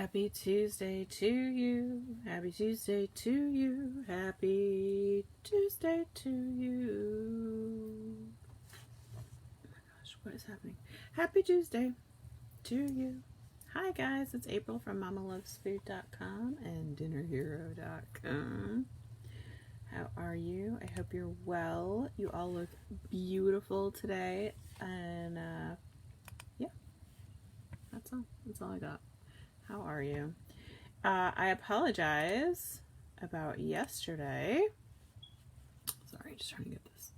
Happy Tuesday to you. Happy Tuesday to you. Happy Tuesday to you. Oh my gosh, what is happening? Happy Tuesday to you. Hi guys, it's April from MamaLovesFood.com and DinnerHero.com. How are you? I hope you're well. You all look beautiful today. And yeah, that's all I got. How are you? I apologize about yesterday. Sorry, just trying to get this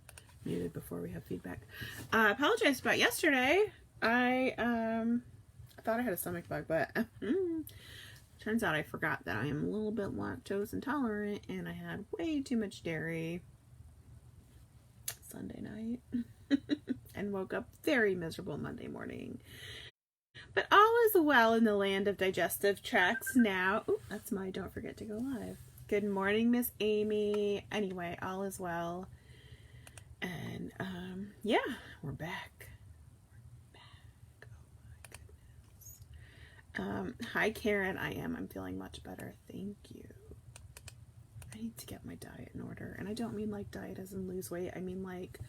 muted before we have feedback. I apologize about yesterday. I thought I had a stomach bug, but turns out I forgot that I am a little bit lactose intolerant and I had way too much dairy Sunday night and woke up very miserable Monday morning. But all is well in the land of digestive tracts now. Ooh, that's my don't forget to go live. Good morning, Miss Amy. Anyway, all is well. And yeah, we're back. Oh my goodness. Hi Karen, I'm feeling much better. Thank you. I need to get my diet in order. And I don't mean like diet as in lose weight. I mean like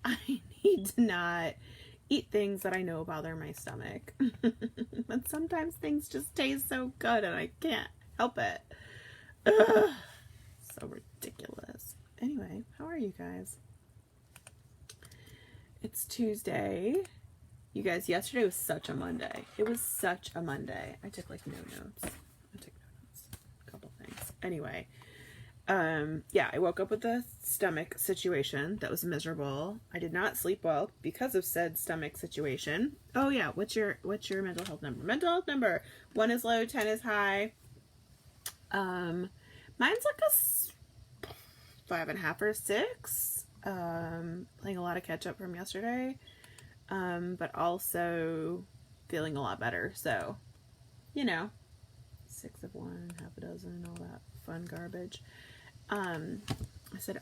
I need to not eat things that I know bother my stomach. But sometimes things just taste so good and I can't help it. Ugh, so ridiculous. Anyway, how are you guys? It's Tuesday. You guys, yesterday was such a Monday. It was such a Monday. I took like no notes. A couple things. Anyway, yeah, I woke up with a stomach situation that was miserable. I did not sleep well because of said stomach situation. Oh yeah, what's your mental health number? Mental health number. 1 is low, 10 is high. Mine's like a 5.5 or 6. Playing a lot of catch up from yesterday. But also feeling a lot better. So, you know, 6 of 1, half a dozen, all that fun garbage. I said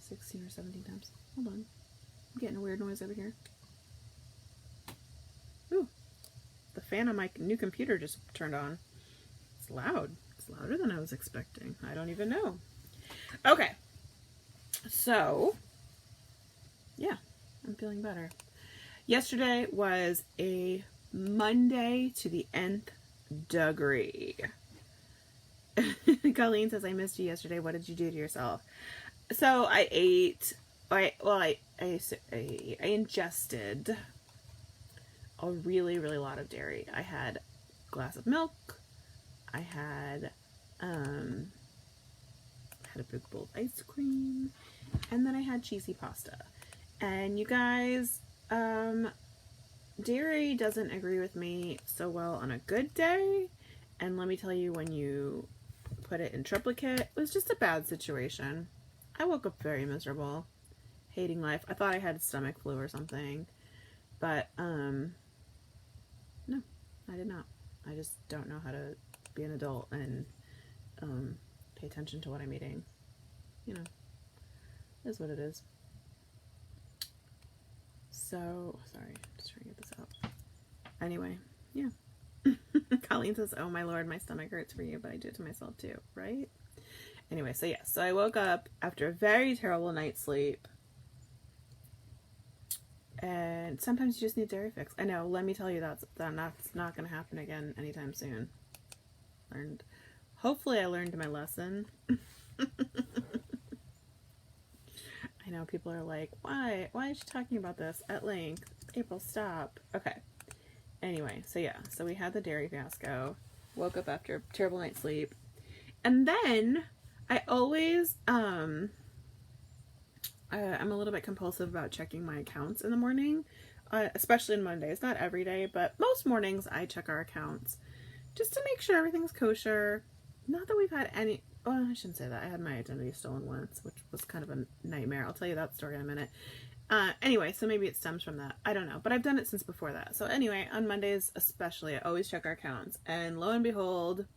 16 or 17 times. Hold on. I'm getting a weird noise over here. Ooh. The fan on my new computer just turned on. It's loud. It's louder than I was expecting. I don't even know. Okay. So, yeah, I'm feeling better. Yesterday was a Monday to the nth degree. Colleen says, I missed you yesterday. What did you do to yourself? So I ate, I ingested a really lot of dairy. I had a glass of milk. I had a big bowl of ice cream. And then I had cheesy pasta. And you guys, dairy doesn't agree with me so well on a good day. And let me tell you, when you put it in triplicate, it was just a bad situation. I woke up very miserable, hating life. I thought I had stomach flu or something, but no, I did not. I just don't know how to be an adult and pay attention to what I'm eating. You know, it is what it is. So, sorry, just trying to get this out. Anyway, yeah. Colleen says, oh my lord, my stomach hurts for you, but I do it to myself too, right? Anyway, so yeah, so I woke up after a very terrible night's sleep. And sometimes you just need dairy fix. I know, let me tell you, that's not going to happen again anytime soon. Hopefully I learned my lesson. I know people are like, why is she talking about this at length? April, stop. Okay. Anyway, so yeah, so we had the dairy fiasco, woke up after a terrible night's sleep, and then I always, I'm a little bit compulsive about checking my accounts in the morning, especially on Mondays, not every day, but most mornings I check our accounts, just to make sure everything's kosher. Not that we've had any, well, I shouldn't say that, I had my identity stolen once, which was kind of a nightmare. I'll tell you that story in a minute. Anyway, so maybe it stems from that. I don't know, but I've done it since before that. So anyway, on Mondays especially, I always check our accounts, and lo and behold,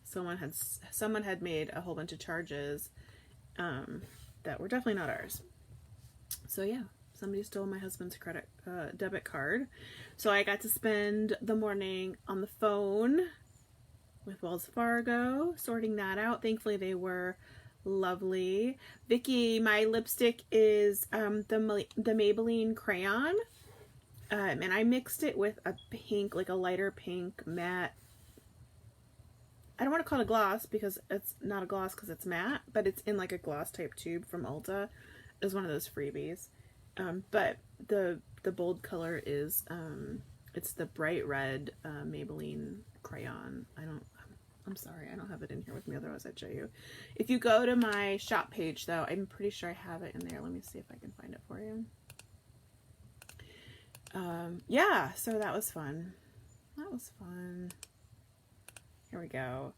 someone had made a whole bunch of charges that were definitely not ours. So yeah, somebody stole my husband's debit card. So I got to spend the morning on the phone with Wells Fargo, sorting that out. Thankfully, they were lovely. Vicky, my lipstick is the Maybelline crayon. And I mixed it with a pink, like a lighter pink matte. I don't want to call it a gloss because it's not a gloss because it's matte, but it's in like a gloss type tube from Ulta. It was one of those freebies. But the bold color is, it's the bright red Maybelline crayon. I'm sorry, I don't have it in here with me, otherwise I'd show you. If you go to my shop page though, I'm pretty sure I have it in there. Let me see if I can find it for you. Yeah, so that was fun. That was fun. Here we go.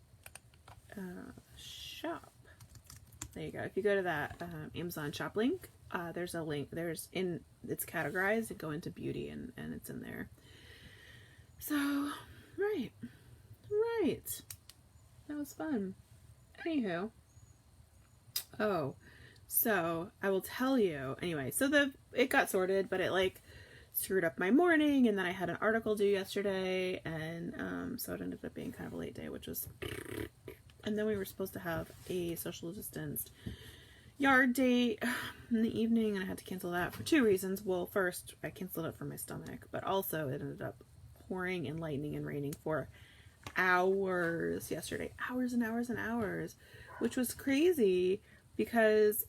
Shop. There you go. If you go to that Amazon shop link, there's a link. It's categorized and go into beauty and it's in there. So, right. That was fun. Anywho. Oh, so I will tell you. Anyway, so it got sorted, but it like screwed up my morning, and then I had an article due yesterday, and so it ended up being kind of a late day, which was, and then we were supposed to have a social distanced yard date in the evening, and I had to cancel that for 2 reasons. Well, first, I canceled it for my stomach, but also it ended up pouring and lightning and raining for hours yesterday, hours and hours and hours, which was crazy because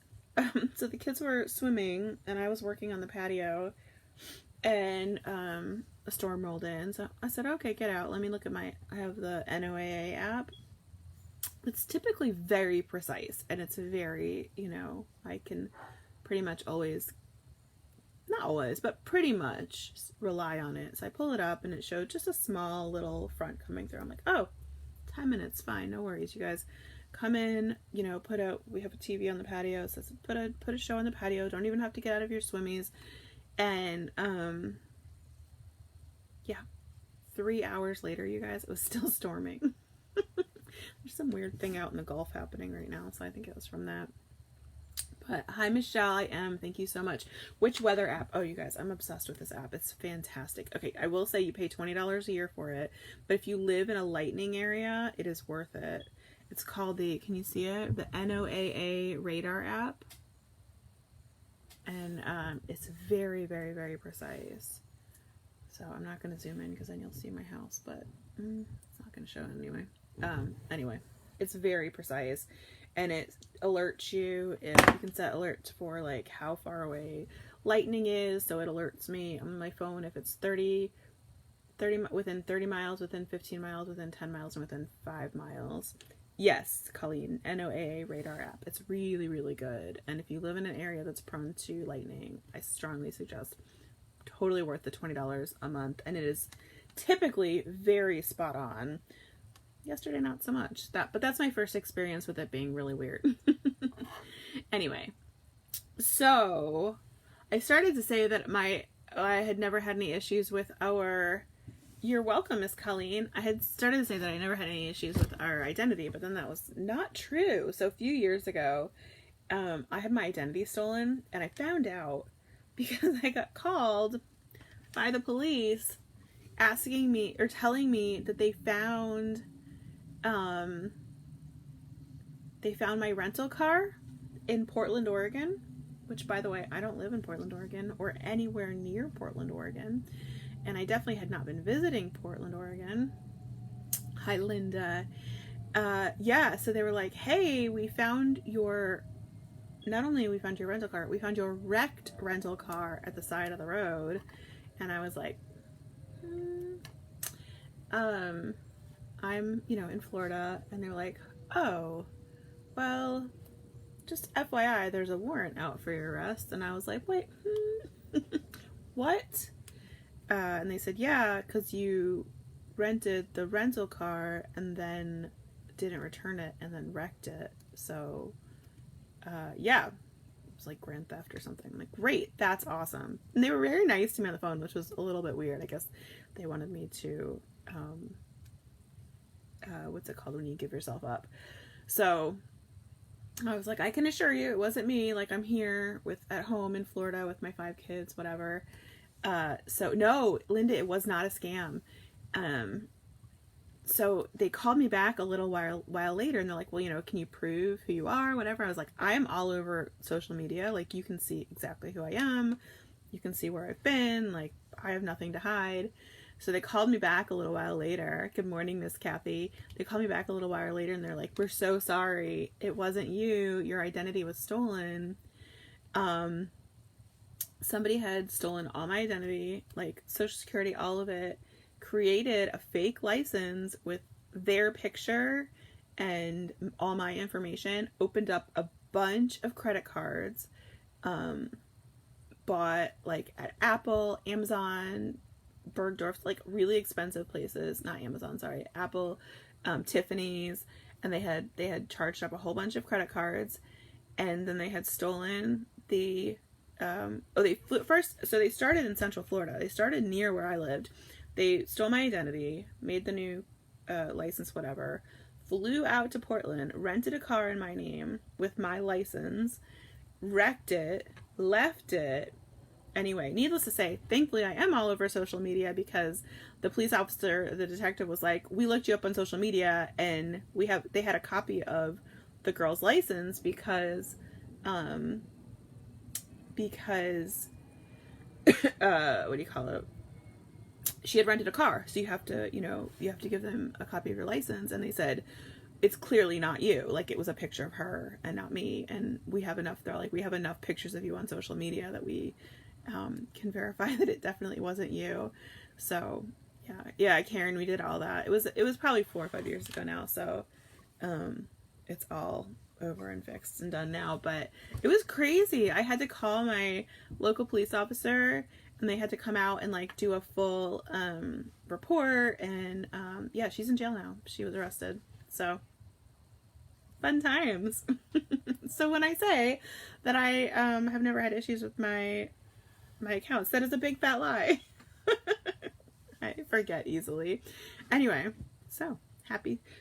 so the kids were swimming and I was working on the patio, and a storm rolled in. So I said, okay, get out. Let me look at I have the NOAA app. It's typically very precise, and it's very, I can pretty much always, not always, but pretty much rely on it. So I pull it up and it showed just a small little front coming through. I'm like, oh, 10 minutes, fine, no worries. You guys come in, we have a TV on the patio, so put a show on the patio. Don't even have to get out of your swimmies. And, yeah, 3 hours later, you guys, it was still storming. There's some weird thing out in the Gulf happening right now, so I think it was from that. But hi, Michelle, I am. Thank you so much. Which weather app? Oh, you guys, I'm obsessed with this app. It's fantastic. Okay, I will say you pay $20 a year for it, but if you live in a lightning area, it is worth it. It's called can you see it? The NOAA radar app. And it's very, very, very precise. So I'm not going to zoom in because then you'll see my house, but it's not going to show it anyway. Anyway, it's very precise, and it alerts you if you can set alerts for like how far away lightning is. So it alerts me on my phone if it's 30 within 30 miles, within 15 miles, within 10 miles, and within 5 miles. Yes, Colleen, NOAA radar app. It's really, really good. And if you live in an area that's prone to lightning, I strongly suggest. Totally worth the $20 a month. And it is typically very spot on. Yesterday, not so much. But that's my first experience with it being really weird. Anyway, so I started to say that I had never had any issues with our... You're welcome, Miss Colleen. I had started to say that I never had any issues with our identity, but then that was not true. So a few years ago, I had my identity stolen, and I found out because I got called by the police asking me or telling me that they found my rental car in Portland, Oregon, which, by the way, I don't live in Portland, Oregon, or anywhere near Portland, Oregon. And I definitely had not been visiting Portland, Oregon. Hi, Linda. Yeah, so they were like, hey, not only we found your rental car, we found your wrecked rental car at the side of the road. And I was like, I'm, in Florida. And they're like, oh, well, just FYI, there's a warrant out for your arrest. And I was like, wait, what? And they said, yeah, because you rented the rental car and then didn't return it and then wrecked it. So, yeah, it was like grand theft or something. I'm like, great, that's awesome. And they were very nice to me on the phone, which was a little bit weird. I guess they wanted me to, what's it called when you give yourself up? So, I was like, I can assure you it wasn't me. Like, I'm here at home in Florida with my 5 kids, whatever. So no, Linda, it was not a scam. So they called me back a little while later, and they're like, well, you know, can you prove who you are, whatever. I was like, I am all over social media. Like, you can see exactly who I am. You can see where I've been. Like, I have nothing to hide. So they called me back a little while later. Good morning, Miss Kathy. They called me back a little while later, and they're like, we're so sorry. It wasn't you. Your identity was stolen. Somebody had stolen all my identity, like Social Security, all of it, created a fake license with their picture and all my information, opened up a bunch of credit cards, bought like at Apple, Amazon, Bergdorf, like really expensive places, not Amazon, sorry, Apple, Tiffany's, and they had charged up a whole bunch of credit cards, and then they had stolen the they flew first. So they started in Central Florida. They started near where I lived. They stole my identity, made the new license, whatever, flew out to Portland, rented a car in my name with my license, wrecked it, left it. Anyway, needless to say, thankfully I am all over social media, because the police officer, the detective, was like, we looked you up on social media, and they had a copy of the girl's license because what do you call it? She had rented a car, so you have to give them a copy of your license. And they said, it's clearly not you. Like, it was a picture of her and not me. And we have enough pictures of you on social media that we can verify that it definitely wasn't you. So yeah, Karen, we did all that. It was probably 4 or 5 years ago now. So it's all over and fixed and done now, but it was crazy. I had to call my local police officer, and they had to come out and like do a full report, and yeah, she's in jail now. She was arrested. So fun times. So when I say that I have never had issues with my accounts, that is a big fat lie. I forget easily. Anyway, so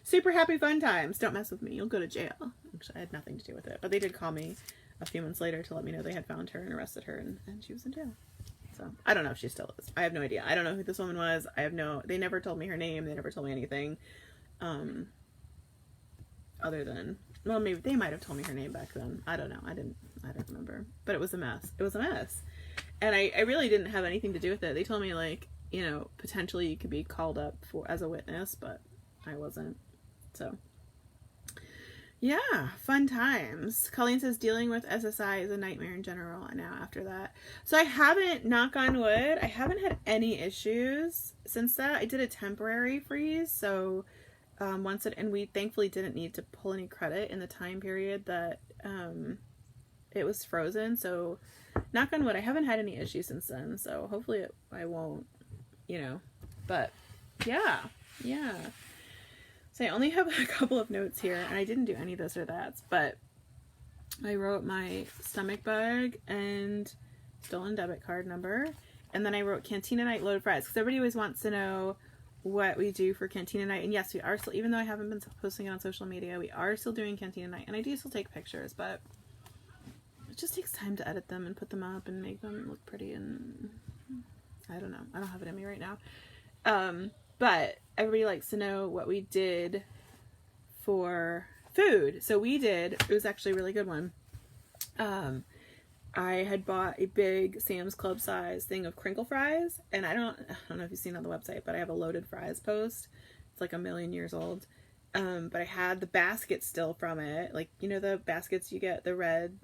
super happy fun times. Don't mess with me, you'll go to jail. Actually, I had nothing to do with it, but they did call me a few months later to let me know they had found her and arrested her, and she was in jail. So I don't know if she still is. I have no idea. I don't know who this woman was. They never told me her name. They never told me anything. Other than, well, maybe they might have told me her name back then. I don't know. I didn't remember. But it was a mess. It was a mess. And I really didn't have anything to do with it. They told me, like, you know, potentially you could be called up as a witness, but I wasn't. So yeah, fun times. Colleen says dealing with SSI is a nightmare in general now after that. So I haven't, knock on wood, I haven't had any issues since that. I did a temporary freeze, so and we thankfully didn't need to pull any credit in the time period that it was frozen. So knock on wood, I haven't had any issues since then. So hopefully I won't, you know, but yeah. So I only have a couple of notes here, and I didn't do any of this or that, but I wrote my stomach bug and stolen debit card number, and then I wrote Cantina Night loaded fries, because everybody always wants to know what we do for Cantina Night. And yes, we are still, even though I haven't been posting it on social media, we are still doing Cantina Night, and I do still take pictures, but it just takes time to edit them and put them up and make them look pretty, and I don't know. I don't have it in me right now. But everybody likes to know what we did for food. So it was actually a really good one. I had bought a big Sam's Club size thing of crinkle fries, and I don't know if you've seen it on the website, but I have a loaded fries post. It's like 1,000,000 years old. But I had the basket still from it. Like, you know, the baskets you get, the red,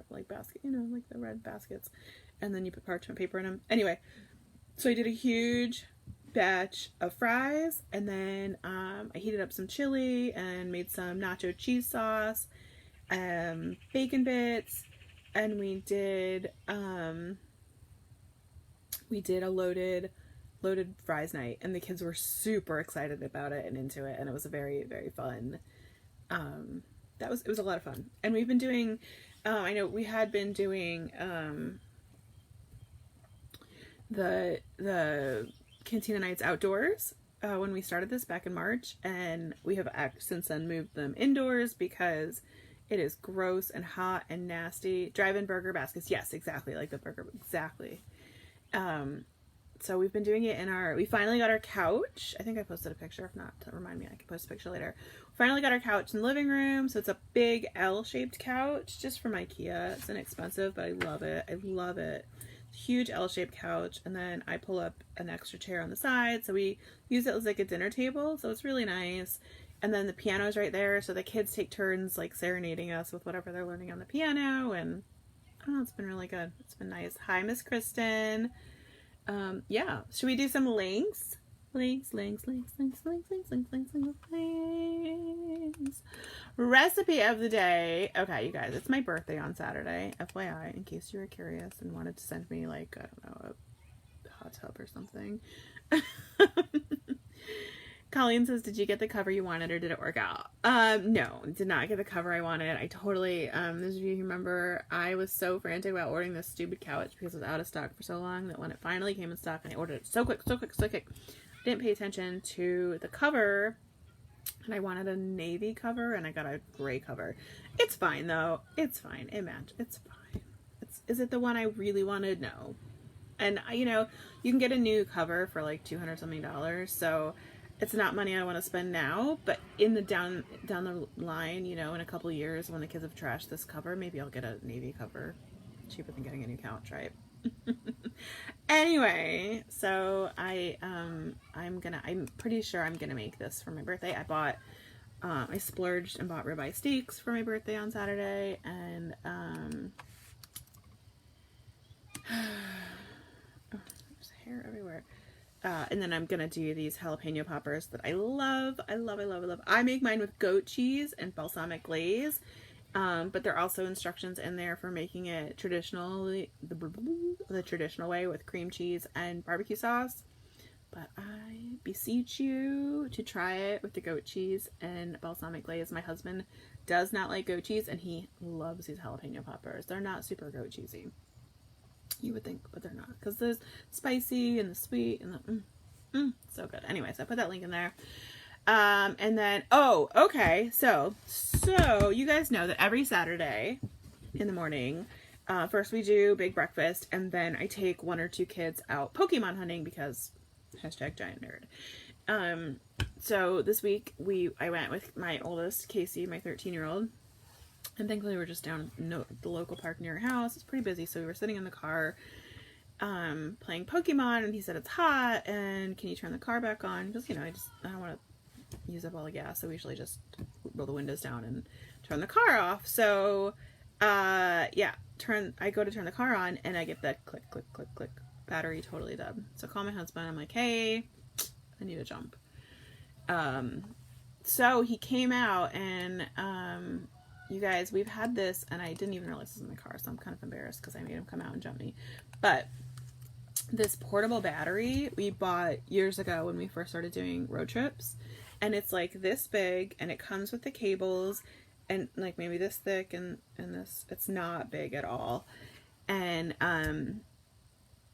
like basket, you know, like the red baskets. And then you put parchment paper in them. Anyway, so I did a huge batch of fries, and then I heated up some chili and made some nacho cheese sauce, bacon bits, and we did a loaded fries night, and the kids were super excited about it and into it, and it was a very, very fun. It was a lot of fun, and we've been doing. I know we had been doing the Cantina Nights outdoors when we started this back in March, and we have since then moved them indoors because it is gross and hot and nasty. Drive-in burger baskets. Yes, exactly. Like the burger. Exactly. So we've been doing it we finally got our couch. I think I posted a picture. If not, remind me, I can post a picture later. We finally got our couch in the living room. So it's a big L-shaped couch just from IKEA. It's inexpensive, but I love it. I love it. Huge L-shaped couch. And then I pull up an extra chair on the side. So we use it as like a dinner table. So it's really nice. And then the piano's right there. So the kids take turns like serenading us with whatever they're learning on the piano. And oh, it's been really good. It's been nice. Hi, Miss Kristen. Yeah, should we do some links? Links. Recipe of the day. Okay, you guys, it's my birthday on Saturday, FYI, in case you were curious and wanted to send me, like, I don't know, a hot tub or something. Colleen says, did you get the cover you wanted or did it work out? No, did not get the cover I wanted. I totally, those of you who remember, I was so frantic about ordering this stupid couch because it was out of stock for so long that when it finally came in stock and I ordered it so quick, didn't pay attention to the cover, and I wanted a navy cover and I got a gray cover. It's fine though. It's fine. It matched. It's fine. Is it the one I really wanted? No. And you know, you can get a new cover for like $200 something, so it's not money I want to spend now, but in the down the line, you know, in a couple of years when the kids have trashed this cover, maybe I'll get a navy cover. Cheaper than getting a new couch, right? Anyway, so I'm pretty sure I'm gonna make this for my birthday. I splurged and bought ribeye steaks for my birthday on Saturday, and there's hair everywhere. And then I'm gonna do these jalapeno poppers that I love. I make mine with goat cheese and balsamic glaze, but there are also instructions in there for making it traditionally, the traditional way with cream cheese and barbecue sauce. But I beseech you to try it with the goat cheese and balsamic glaze. My husband does not like goat cheese, and he loves these jalapeno poppers. They're not super goat cheesy. You would think, but they're not, because there's spicy and the sweet and the so good. Anyways, I put that link in there. And then okay, so you guys know that every Saturday in the morning, first we do big breakfast, and then I take one or two kids out Pokemon hunting because #giant nerd. So this week I went with my oldest, Casey, my 13-year-old. And thankfully we're just down the local park near our house. It's pretty busy, so we were sitting in the car playing Pokemon, and he said it's hot, and can you turn the car back on? Because, you know, I don't want to use up all the gas, so we usually just roll the windows down and turn the car off. So, yeah, I go to turn the car on, and I get that click, battery totally dead. So I call my husband, I'm like, hey, I need a jump. So he came out, and you guys, we've had this, and I didn't even realize this was in the car, so I'm kind of embarrassed because I made him come out and jump me. But this portable battery we bought years ago when we first started doing road trips, and it's like this big, and it comes with the cables, and like maybe this thick, and this, it's not big at all. And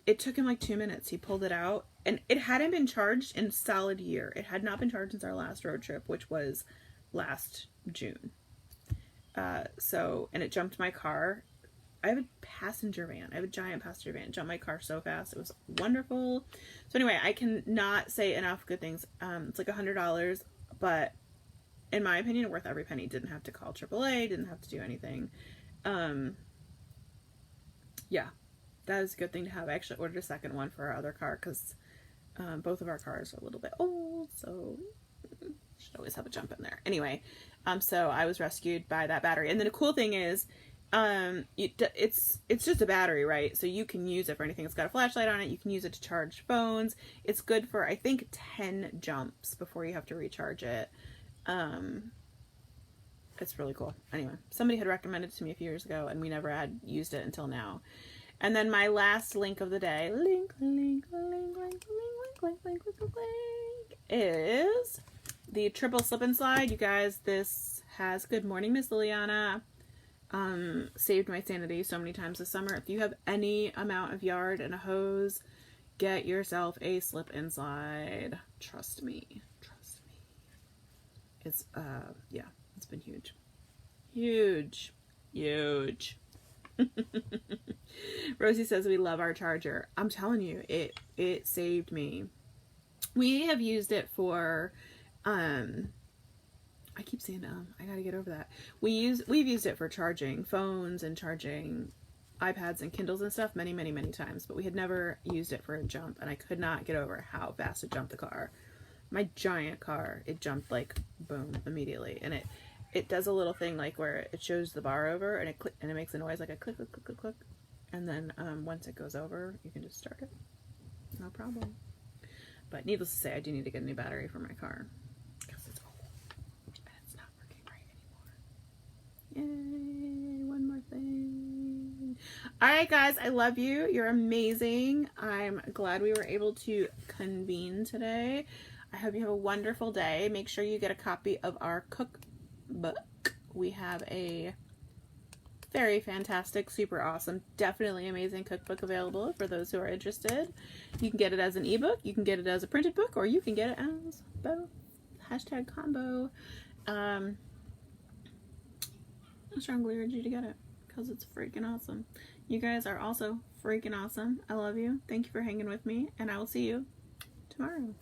it took him like 2 minutes. He pulled it out, and it hadn't been charged in a solid year. It had not been charged since our last road trip, which was last June. And it jumped my car. I have a passenger van. I have a giant passenger van. It jumped my car so fast. It was wonderful. So anyway, I cannot say enough good things. It's like $100, but in my opinion, worth every penny. Didn't have to call AAA. Didn't have to do anything. Yeah, that is a good thing to have. I actually ordered a second one for our other car because both of our cars are a little bit old, so should always have a jump in there. Anyway, so I was rescued by that battery. And then the cool thing is, it's just a battery, right? So you can use it for anything. It's got a flashlight on it. You can use it to charge phones. It's good for, I think, 10 jumps before you have to recharge it. It's really cool. Anyway, somebody had recommended it to me a few years ago, and we never had used it until now. And then my last link of the day, is the triple slip and slide. You guys, this has, good morning, Miss Liliana, saved my sanity so many times this summer. If you have any amount of yard and a hose, get yourself a slip inside. Trust me. Trust me. It's, yeah, it's been huge. Huge. Huge. Rosie says we love our charger. I'm telling you, it saved me. We have used it for, I keep saying, I gotta get over that. We've used it for charging phones and charging iPads and Kindles and stuff many, many, many times, but we had never used it for a jump, and I could not get over how fast it jumped the car. My giant car, it jumped like boom immediately, and it does a little thing like where it shows the bar over, and it makes a noise like a click, click, click, click, click, and then once it goes over, you can just start it, no problem. But needless to say, I do need to get a new battery for my car because it's old and it's not working right anymore. Yay, one more thing. Alright guys, I love you. You're amazing. I'm glad we were able to convene today. I hope you have a wonderful day. Make sure you get a copy of our cookbook. We have a very fantastic, super awesome, definitely amazing cookbook available for those who are interested. You can get it as an ebook, you can get it as a printed book, or you can get it as both. Hashtag combo. I strongly urge you to get it because it's freaking awesome. You guys are also freaking awesome. I love you. Thank you for hanging with me, and I will see you tomorrow.